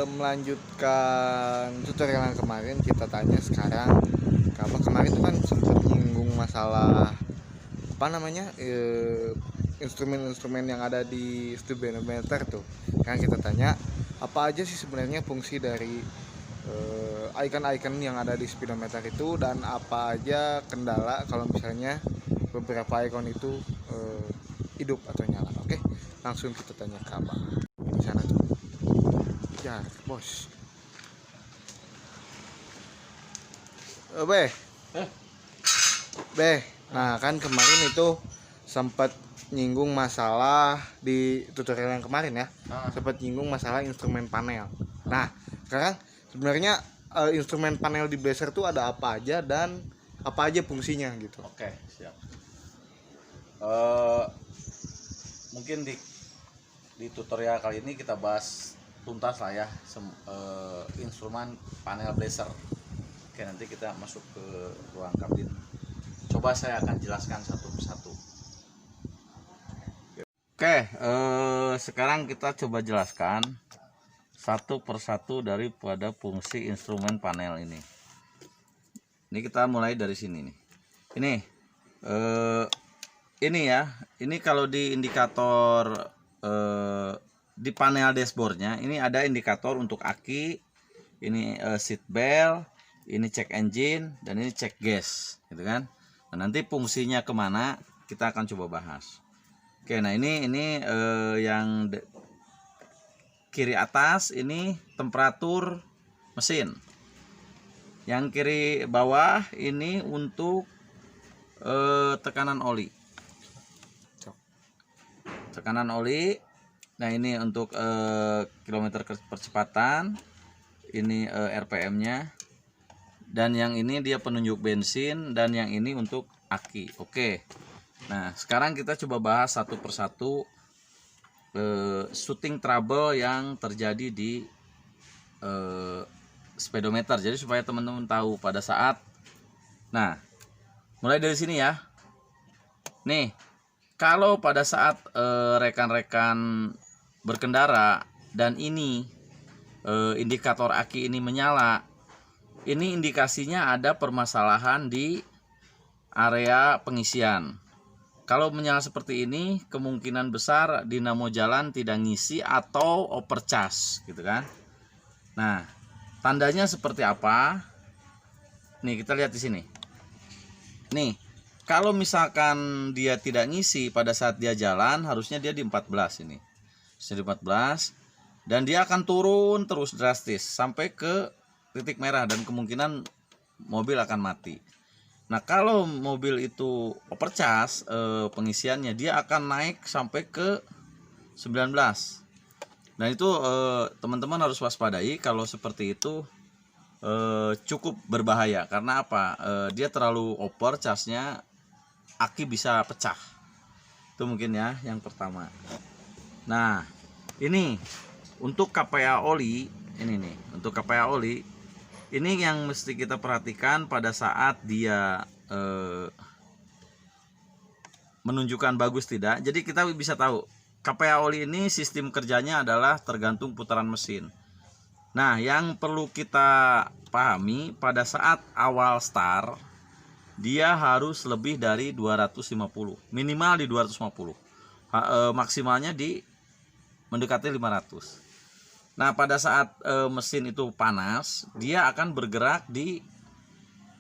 Melanjutkan tutorial yang kemarin, kita tanya sekarang apa kemarin itu kan sempat nyinggung masalah apa namanya instrumen-instrumen yang ada di speedometer tuh. Kan kita tanya apa aja sih sebenarnya fungsi dari icon-icon yang ada di speedometer itu, dan apa aja kendala kalau misalnya beberapa icon itu hidup atau nyala. Oke, langsung kita tanya ke abang di sana tuh. Ya bos. Beh, nah kan kemarin itu sempat nyinggung masalah di tutorial yang kemarin ya, sempat nyinggung masalah instrumen panel. Nah, sekarang sebenarnya instrumen panel di Blazor tuh ada apa aja dan apa aja fungsinya gitu. Oke, siap. Mungkin di tutorial kali ini kita bahas tuntas lah ya instrumen panel Blazor. Oke, nanti kita masuk ke ruang kabin. Coba saya akan jelaskan satu persatu. Oke, sekarang kita coba jelaskan satu persatu daripada fungsi instrumen panel ini. Ini kita mulai dari sini nih. Ini ya. Ini kalau di indikator di panel dashboardnya ini ada indikator untuk aki, ini seat belt, ini check engine, dan ini check gas, gitu kan. Nah, nanti fungsinya kemana kita akan coba bahas. Oke, nah ini yang kiri atas ini temperatur mesin, yang kiri bawah ini untuk tekanan oli. Nah, ini untuk kilometer percepatan, ini RPM-nya, dan yang ini dia penunjuk bensin, dan yang ini untuk aki. Oke. Nah, sekarang kita coba bahas satu persatu shooting trouble yang terjadi di speedometer. Jadi supaya teman-teman tahu pada saat, nah, mulai dari sini ya. Nih, kalau pada saat rekan-rekan berkendara dan ini indikator aki ini menyala, ini indikasinya ada permasalahan di area pengisian. Kalau menyala seperti ini, kemungkinan besar dinamo jalan tidak ngisi atau overcharge, gitu kan. Nah, tandanya seperti apa? Nih, kita lihat di sini. Nih, kalau misalkan dia tidak ngisi pada saat dia jalan, harusnya dia di 14 ini. Di 14, dan dia akan turun terus drastis sampai ke titik merah dan kemungkinan mobil akan mati. Nah, kalau mobil itu overcharge pengisiannya, dia akan naik sampai ke 19. Dan itu teman-teman harus waspadai. Kalau seperti itu cukup berbahaya. Karena apa? Dia terlalu overcharge-nya, aki bisa pecah. Itu mungkin ya yang pertama. Nah, ini untuk KPA oli, ini nih, untuk KPA oli, ini yang mesti kita perhatikan pada saat dia menunjukkan bagus tidak. Jadi kita bisa tahu KPA oli ini sistem kerjanya adalah tergantung putaran mesin. Nah, yang perlu kita pahami pada saat awal start, dia harus lebih dari 250, minimal di 250, maksimalnya di mendekati 500. Nah, pada saat mesin itu panas, dia akan bergerak di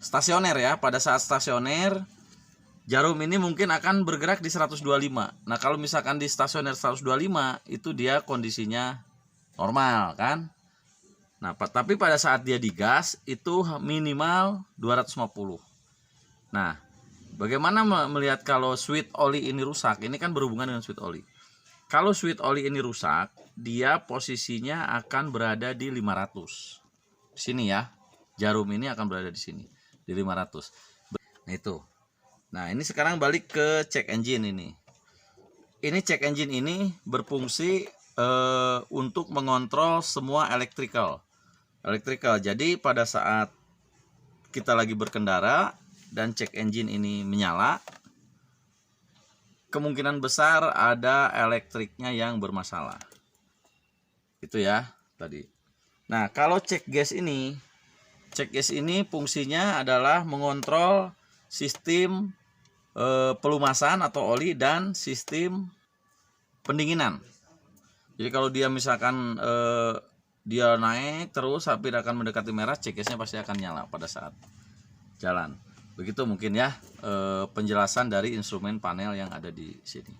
stasioner ya. Pada saat stasioner, jarum ini mungkin akan bergerak di 125. Nah, kalau misalkan di stasioner 125, itu dia kondisinya normal kan. Nah, tapi pada saat dia digas, itu minimal 250. Nah, bagaimana melihat kalau switch oli ini rusak? Ini kan berhubungan dengan switch oli. Kalau switch oli ini rusak, dia posisinya akan berada di 500. Di sini ya. Jarum ini akan berada di sini, di 500. Nah, itu. Nah, ini sekarang balik ke check engine ini. Ini check engine ini berfungsi untuk mengontrol semua electrical. Jadi pada saat kita lagi berkendara dan check engine ini menyala, kemungkinan besar ada elektriknya yang bermasalah. Itu ya. tadi. Nah, kalau cek gas ini fungsinya adalah mengontrol sistem pelumasan atau oli dan sistem pendinginan. Jadi kalau dia misalkan dia naik terus sampai akan mendekati merah, cek gasnya pasti akan nyala pada saat jalan. Begitu mungkin ya penjelasan dari instrumen panel yang ada di sini.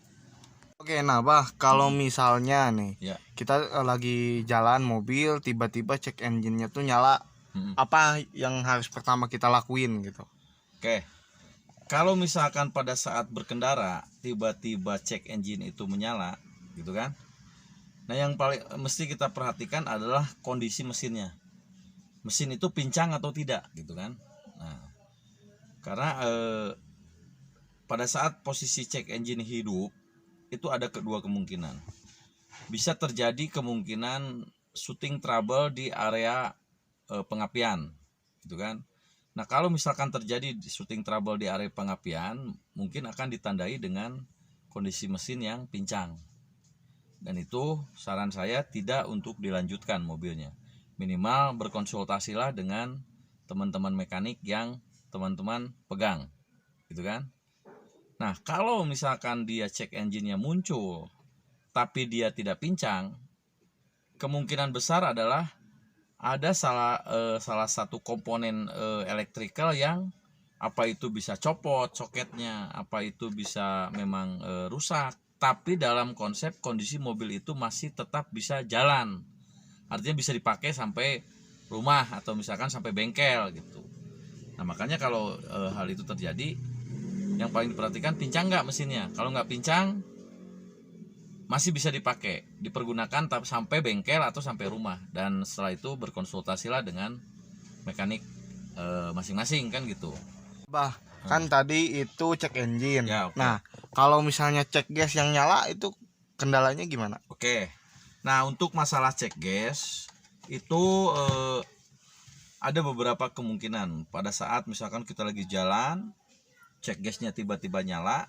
Oke, nah Bah, kalau misalnya nih Ya. kita lagi jalan mobil, tiba-tiba cek engine-nya tuh nyala, apa yang harus pertama kita lakuin gitu? Oke. Kalau misalkan pada saat berkendara tiba-tiba cek engine itu menyala, gitu kan? Nah, yang paling mesti kita perhatikan adalah kondisi mesinnya. Mesin itu pincang atau tidak, gitu kan? Nah, karena pada saat posisi cek engine hidup itu ada kedua kemungkinan. Bisa terjadi kemungkinan shooting trouble di area pengapian, gitu kan? Nah, kalau misalkan terjadi shooting trouble di area pengapian, mungkin akan ditandai dengan kondisi mesin yang pincang. Dan itu saran saya tidak untuk dilanjutkan mobilnya. Minimal berkonsultasilah dengan teman-teman mekanik yang teman-teman pegang, gitu kan? Nah, kalau misalkan dia cek engine-nya muncul, tapi dia tidak pincang, kemungkinan besar adalah ada salah satu komponen elektrikal yang apa itu bisa copot soketnya, apa itu bisa memang rusak, tapi dalam konsep kondisi mobil itu masih tetap bisa jalan, artinya bisa dipakai sampai rumah atau misalkan sampai bengkel gitu. Nah, makanya kalau hal itu terjadi, yang paling diperhatikan pincang nggak mesinnya. Kalau nggak pincang, masih bisa dipakai, dipergunakan sampai bengkel atau sampai rumah, dan setelah itu berkonsultasilah dengan mekanik masing-masing kan gitu. Bah, kan tadi itu cek engine. Ya, oke. Nah, kalau misalnya cek gas yang nyala itu kendalanya gimana? Oke. Nah, untuk masalah cek gas itu ada beberapa kemungkinan. Pada saat misalkan kita lagi jalan, cek gasnya tiba-tiba nyala,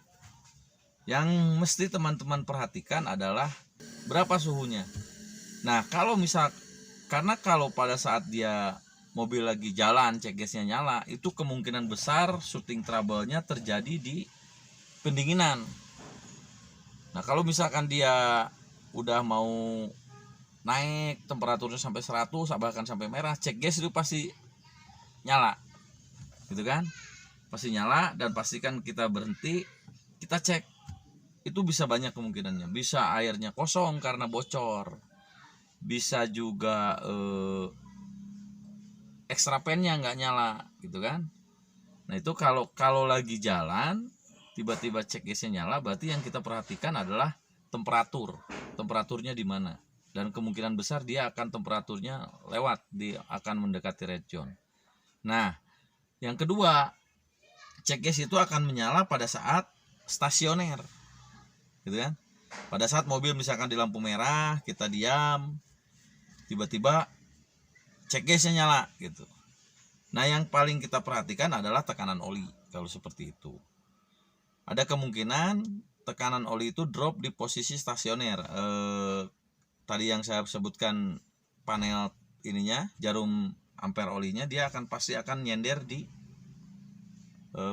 yang mesti teman-teman perhatikan adalah berapa suhunya. Nah, karena kalau pada saat dia mobil lagi jalan cek gasnya nyala, itu kemungkinan besar shooting trouble-nya terjadi di pendinginan. Nah, kalau misalkan dia udah mau naik temperaturnya sampai 100 bahkan sampai merah, cek gas itu pasti nyala, gitu kan? Pasti nyala, dan pastikan kita berhenti, kita cek. Itu bisa banyak kemungkinannya. Bisa airnya kosong karena bocor, bisa juga extra fan-nya nggak nyala, gitu kan? Nah, itu kalau lagi jalan tiba-tiba cek gasnya nyala, berarti yang kita perhatikan adalah temperaturnya di mana, dan kemungkinan besar dia akan temperaturnya lewat, dia akan mendekati red zone. Nah, yang kedua, cek gas itu akan menyala pada saat stasioner, gitu kan? Pada saat mobil misalkan di lampu merah, kita diam, tiba-tiba cek gasnya nyala gitu. Nah, yang paling kita perhatikan adalah tekanan oli. Kalau seperti itu, ada kemungkinan tekanan oli itu drop di posisi stasioner. Tadi yang saya sebutkan, panel ininya, jarum ampere olinya, dia pasti akan nyender di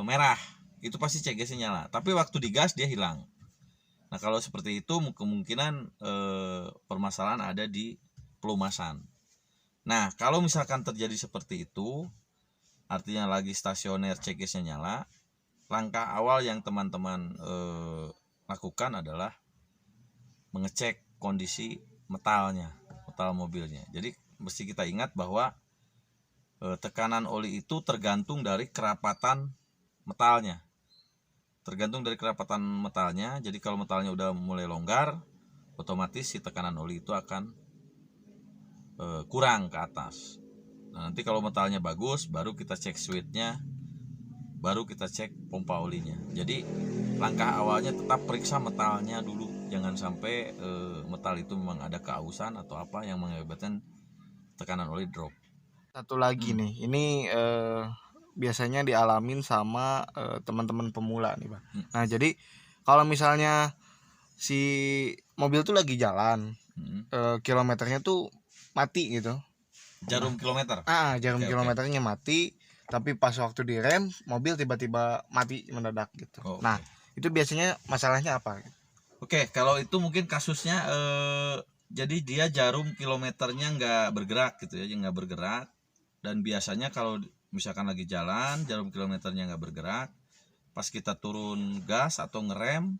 merah. Itu pasti cek gasnya nyala. Tapi waktu digas dia hilang. Nah, kalau seperti itu kemungkinan permasalahan ada di pelumasan. Nah, kalau misalkan terjadi seperti itu, artinya lagi stasioner cek gasnya nyala, langkah awal yang teman-teman lakukan adalah mengecek kondisi metal mobilnya. Jadi mesti kita ingat bahwa tekanan oli itu tergantung dari kerapatan metalnya. Jadi kalau metalnya udah mulai longgar, otomatis si tekanan oli itu akan kurang ke atas. Nah, nanti kalau metalnya bagus, baru kita cek switchnya, baru kita cek pompa olinya. Jadi langkah awalnya tetap periksa metalnya dulu, jangan sampai metal itu memang ada keausan atau apa yang mengakibatkan tekanan oli drop. Satu lagi nih, ini biasanya dialamin sama teman-teman pemula nih, Bang. Nah, jadi kalau misalnya si mobil tuh lagi jalan, kilometernya tuh mati gitu. Jarum kilometer. Jarum Oke, oke. kilometernya mati, tapi pas waktu direm mobil tiba-tiba mati mendadak gitu. Oh, Nah, itu biasanya masalahnya apa? Oke, kalau itu mungkin kasusnya jadi dia jarum kilometernya nggak bergerak gitu ya, nggak bergerak. Dan biasanya kalau misalkan lagi jalan, jarum kilometernya nggak bergerak, pas kita turun gas atau ngerem,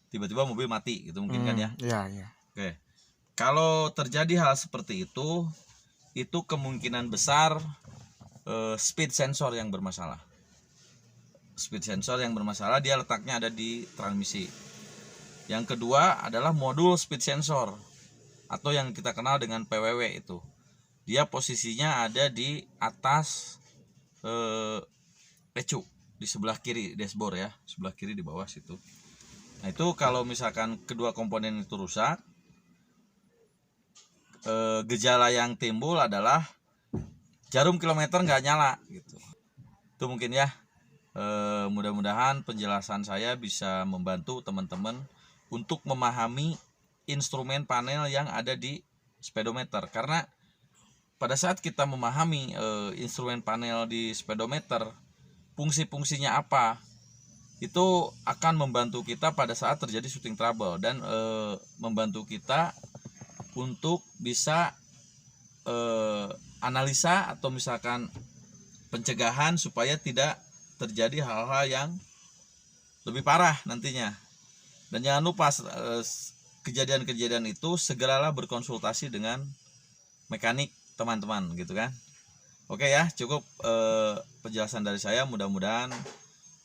tiba-tiba mobil mati gitu mungkin kan ya. Iya, iya. Oke, kalau terjadi hal seperti itu kemungkinan besar speed sensor yang bermasalah. Speed sensor yang bermasalah, dia letaknya ada di transmisi. Yang kedua adalah modul speed sensor atau yang kita kenal dengan PWW itu. Dia posisinya ada di atas ECU di sebelah kiri dashboard ya, sebelah kiri di bawah situ. Nah itu kalau misalkan kedua komponen itu rusak, gejala yang timbul adalah jarum kilometer nggak nyala gitu. Itu mungkin ya. Mudah-mudahan penjelasan saya bisa membantu teman-teman untuk memahami instrumen panel yang ada di speedometer, karena pada saat kita memahami instrumen panel di speedometer, fungsi-fungsinya apa, itu akan membantu kita pada saat terjadi shooting trouble dan membantu kita untuk bisa analisa atau misalkan pencegahan supaya tidak terjadi hal-hal yang lebih parah nantinya. Dan jangan lupa kejadian-kejadian itu segeralah berkonsultasi dengan mekanik teman-teman gitu kan. Oke ya, cukup penjelasan dari saya, mudah-mudahan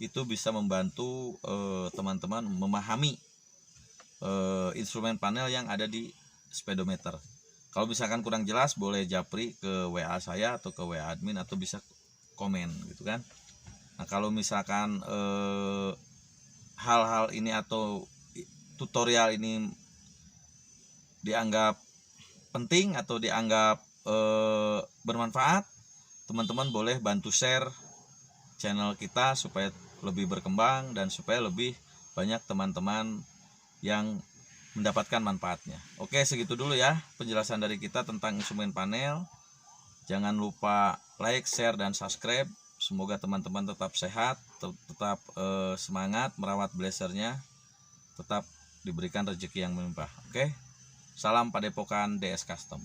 itu bisa membantu teman-teman memahami instrumen panel yang ada di speedometer. Kalau misalkan kurang jelas boleh japri ke WA saya atau ke WA admin atau bisa komen gitu kan. Nah kalau misalkan hal-hal ini atau tutorial ini dianggap penting atau dianggap bermanfaat, teman-teman boleh bantu share channel kita supaya lebih berkembang dan supaya lebih banyak teman-teman yang mendapatkan manfaatnya. Oke, segitu dulu ya penjelasan dari kita tentang instrumen panel. Jangan lupa like, share, dan subscribe. Semoga teman-teman tetap sehat, tetap semangat merawat blazernya, tetap diberikan rezeki yang melimpah. Oke, salam Padepokan DS Custom.